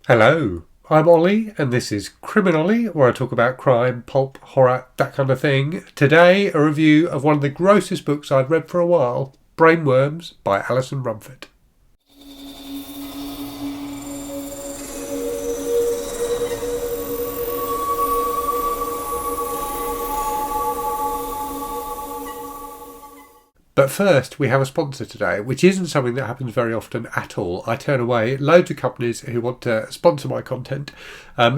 Hello, I'm Ollie, and this is Criminally, where I talk about crime, pulp, horror, that kind of thing. Today, a review of one of the grossest books I've read for a while, Brainwyrms by Alison Rumfitt. But first, we have a sponsor today, which isn't something that happens very often at all. I turn away loads of companies who want to sponsor my content.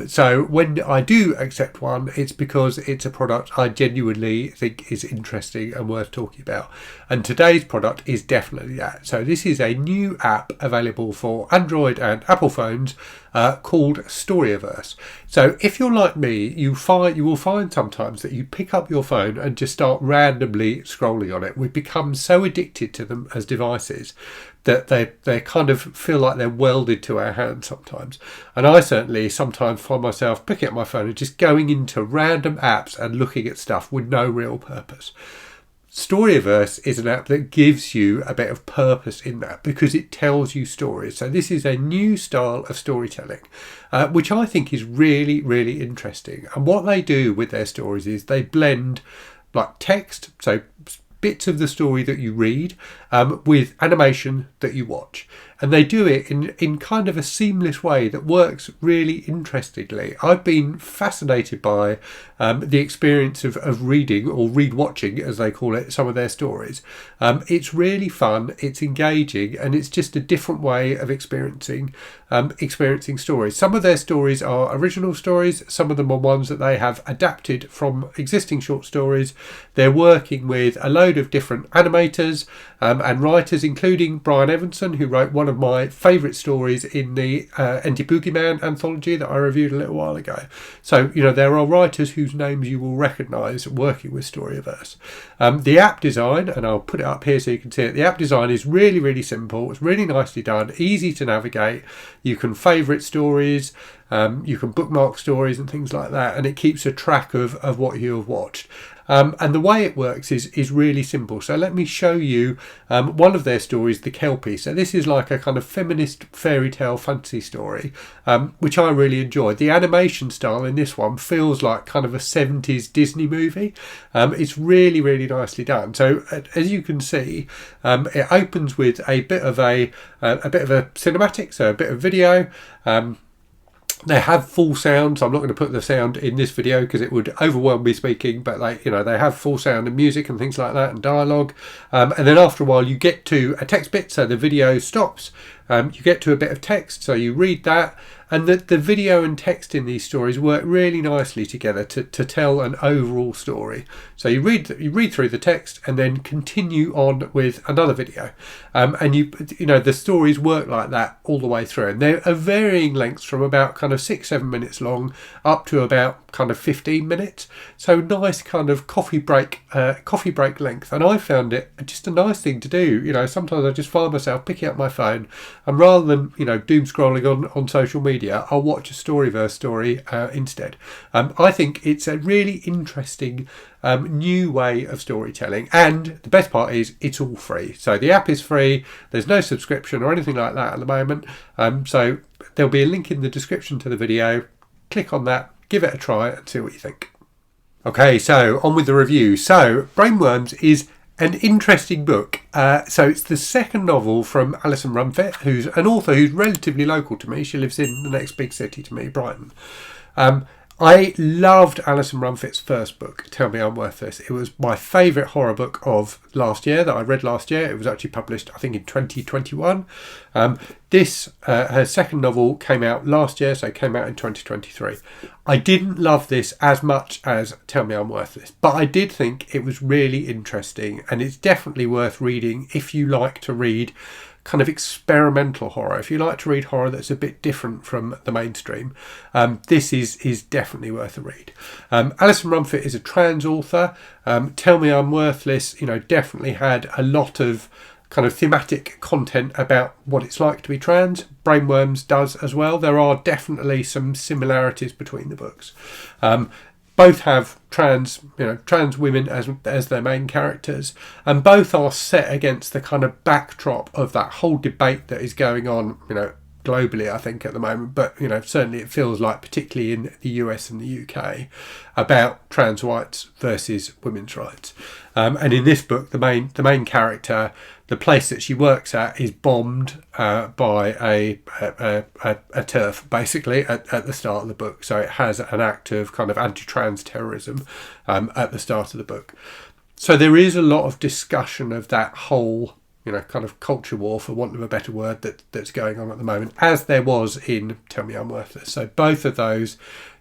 So when I do accept one, it's because it's a product I genuinely think is interesting and worth talking about. And today's product is definitely that. So this is a new app available for Android and Apple phones called Storyverse. So if you're like me, you will find sometimes that you pick up your phone and just start randomly scrolling on it. We've become so addicted to them as devices that they kind of feel like they're welded to our hands sometimes. And I certainly sometimes find myself picking up my phone and just going into random apps and looking at stuff with no real purpose. Storyverse is an app that gives you a bit of purpose in that because it tells you stories. So this is a new style of storytelling, which I think is really, really interesting. And what they do with their stories is they blend like text, so bits of the story that you read, with animation that you watch. And they do it in kind of a seamless way that works really interestingly. I've been fascinated by the experience of reading, or read watching as they call it, some of their stories. It's really fun, it's engaging, and it's just a different way of experiencing stories. Some of their stories are original stories, some of them are ones that they have adapted from existing short stories. They're working with a load of different animators and writers, including Brian Evanson, who wrote one of my favourite stories in the Anti-Boogeyman anthology that I reviewed a little while ago. So, there are writers whose names you will recognise working with Storyverse. The app design, and I'll put it up here so you can see it, the app design is really, really simple. It's really nicely done, easy to navigate. You can favourite stories, you can bookmark stories and things like that, and it keeps a track of what you have watched. And the way it works is really simple. So let me show you one of their stories, The Kelpie. So this is like a kind of feminist fairy tale fantasy story, which I really enjoyed. The animation style in this one feels like kind of a 70s Disney movie. It's really, really nicely done. So as you can see, it opens with a bit of a cinematic, so a bit of video. They have full sound, so I'm not going to put the sound in this video because it would overwhelm me speaking, but they have full sound and music and things like that, and dialogue. And then after a while you get to a text bit, so the video stops. You get to a bit of text, so you read that, and the video and text in these stories work really nicely together to tell an overall story. So you read through the text and then continue on with another video, and the stories work like that all the way through, and they're of varying lengths from about kind of 6-7 minutes long up to about kind of 15 minutes. So nice kind of coffee break length, and I found it just a nice thing to do. Sometimes I just find myself picking up my phone, and rather than doom scrolling on social media, I'll watch a Storyverse story instead. I think it's a really interesting new way of storytelling, and the best part is it's all free. So the app is free, there's no subscription or anything like that at the moment, so there'll be a link in the description to the video. Click on that, give it a try and see what you think. Okay, so on with the review. So Brainwyrms is an interesting book. So it's the second novel from Alison Rumfitt, who's an author who's relatively local to me. She lives in the next big city to me, Brighton. I loved Alison Rumfitt's first book, Tell Me I'm Worthless. It was my favourite horror book of last year, that I read last year. It was actually published, I think, in 2021. Her second novel came out last year, so it came out in 2023. I didn't love this as much as Tell Me I'm Worthless, but I did think it was really interesting, and it's definitely worth reading if you like to read kind of experimental horror. If you like to read horror that's a bit different from the mainstream, this is definitely worth a read. Alison Rumfitt is a trans author. Tell Me I'm Worthless, definitely had a lot of kind of thematic content about what it's like to be trans. Brainwyrms does as well. There are definitely some similarities between the books. Both have trans women as their main characters, and both are set against the kind of backdrop of that whole debate that is going on, globally, I think, at the moment, but certainly it feels like, particularly in the US and the UK, about trans rights versus women's rights. And in this book, the main character, the place that she works at is bombed by a turf, basically, at the start of the book. So it has an act of kind of anti-trans terrorism at the start of the book. So there is a lot of discussion of that whole, kind of culture war, for want of a better word, that's going on at the moment, as there was in Tell Me I'm Worthless. So both of those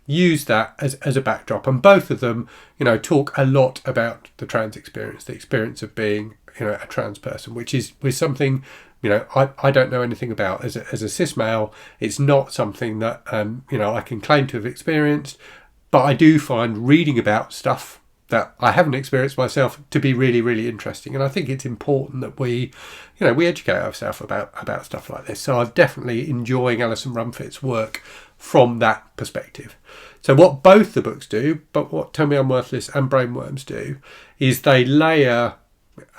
use that as a backdrop, and both of them, talk a lot about the trans experience, the experience of being, a trans person, which is something, I don't know anything about as a cis male. It's not something that, I can claim to have experienced, but I do find reading about stuff that I haven't experienced myself to be really, really interesting. And I think it's important that we educate ourselves about stuff like this. So I'm definitely enjoying Alison Rumfitt's work from that perspective. So what both the books do, but what Tell Me I'm Worthless and Brainwyrms do, is they layer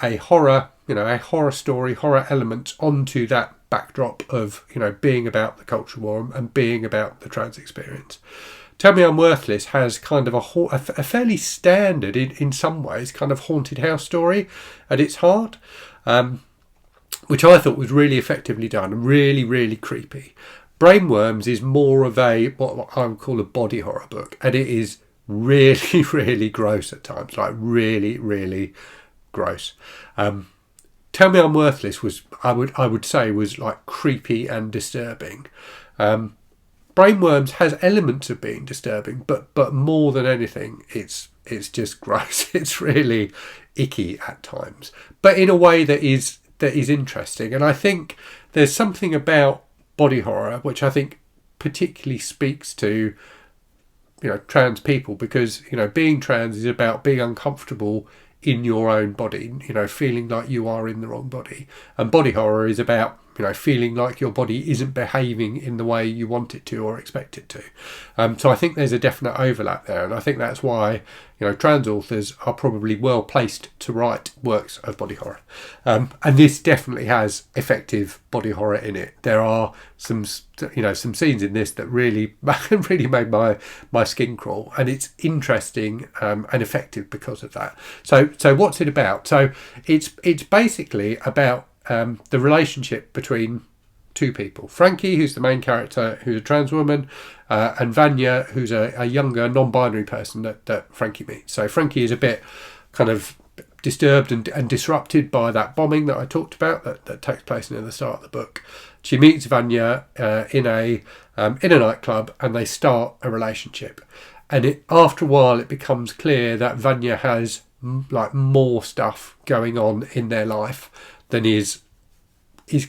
a horror story, horror elements onto that backdrop of, being about the culture war and being about the trans experience. Tell Me I'm Worthless has kind of a fairly standard, in some ways, kind of haunted house story at its heart, which I thought was really effectively done, really, really creepy. Brainwyrms is more of what I would call a body horror book, and it is really, really gross at times, like really, really gross. Tell Me I'm Worthless was, I would say, was like creepy and disturbing. Brainwyrms has elements of being disturbing, but more than anything, it's just gross. It's really icky at times, but in a way that is interesting. And I think there's something about body horror which I think particularly speaks to trans people, because being trans is about being uncomfortable in your own body, feeling like you are in the wrong body, and body horror is about feeling like your body isn't behaving in the way you want it to or expect it to. So I think there's a definite overlap there, and I think that's why trans authors are probably well placed to write works of body horror. And this definitely has effective body horror in it. There are some scenes in this that really really made my skin crawl, and it's interesting and effective because of that. So what's it about? So it's basically about the relationship between two people. Frankie, who's the main character, who's a trans woman, and Vanya, who's a younger non-binary person that Frankie meets. So Frankie is a bit kind of disturbed and disrupted by that bombing that I talked about that takes place near the start of the book. She meets Vanya in a nightclub, and they start a relationship. And after a while, it becomes clear that Vanya has like more stuff going on in their life than is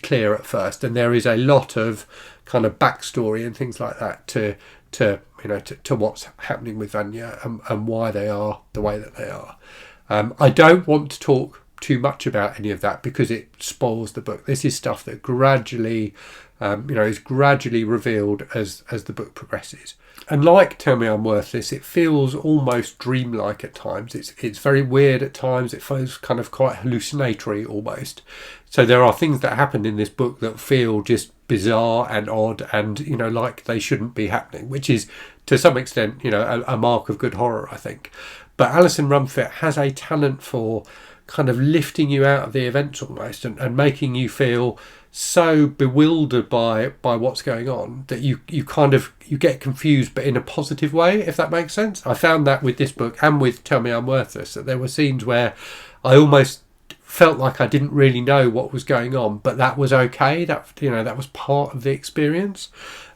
clear at first, and there is a lot of kind of backstory and things like that to what's happening with Vanya and why they are the way that they are. I don't want to talk too much about any of that because it spoils the book. This is stuff that gradually is gradually revealed as the book progresses. And like Tell Me I'm Worthless, it feels almost dreamlike at times. It's very weird at times. It feels kind of quite hallucinatory almost. So there are things that happen in this book that feel just bizarre and odd and, like they shouldn't be happening, which is to some extent, a mark of good horror, I think. But Alison Rumfitt has a talent for kind of lifting you out of the events almost and making you feel so bewildered by what's going on that you get confused, but in a positive way, if that makes sense. I found that with this book and with Tell Me I'm Worthless, that there were scenes where I almost felt like I didn't really know what was going on, but that was okay. That was part of the experience.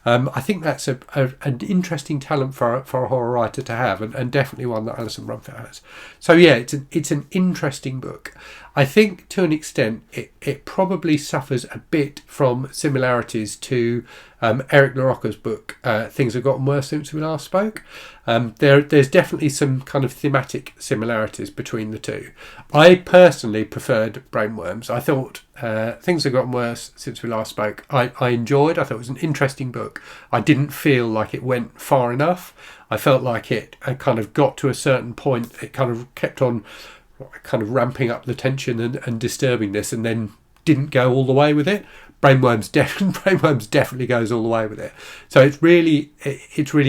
I think that's an interesting talent for a horror writer to have, and definitely one that Alison Rumfitt has. So yeah, it's an interesting book. I think to an extent it probably suffers a bit from similarities to Eric LaRocca's book, Things Have Gotten Worse Since We Last Spoke. There's definitely some kind of thematic similarities between the two. I personally preferred Brainwyrms. I thought Things Have Gotten Worse Since We Last Spoke I enjoyed. I thought it was an interesting book. I didn't feel like it went far enough. I felt like it kind of got to a certain point. It kind of kept on kind of ramping up the tension and disturbing this, and then didn't go all the way with it. Brainwyrms definitely goes all the way with it. So it's really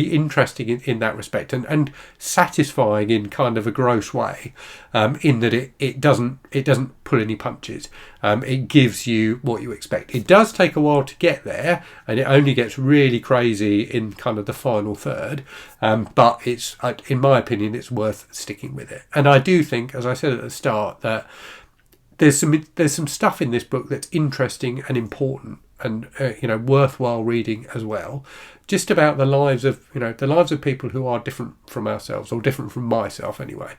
interesting in that respect, and satisfying in kind of a gross way, in that it doesn't pull any punches. It gives you what you expect. It does take a while to get there, and it only gets really crazy in kind of the final third. But it's, in my opinion, it's worth sticking with it. And I do think, as I said at the start, that there's some stuff in this book that's interesting and important, and worthwhile reading as well. Just about the lives of people who are different from ourselves, or different from myself anyway.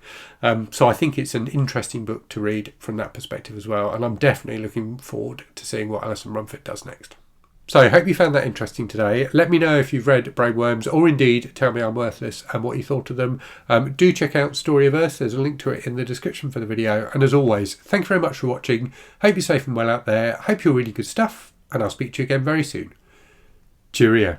So I think it's an interesting book to read from that perspective as well, and I'm definitely looking forward to seeing what Alison Rumfitt does next. So I hope you found that interesting today. Let me know if you've read Brainwyrms, or indeed Tell Me I'm Worthless, and what you thought of them. Do check out Storyverse. There's a link to it in the description for the video. And as always, thanks very much for watching. Hope you're safe and well out there. Hope you're reading good stuff, and I'll speak to you again very soon. Cheerio.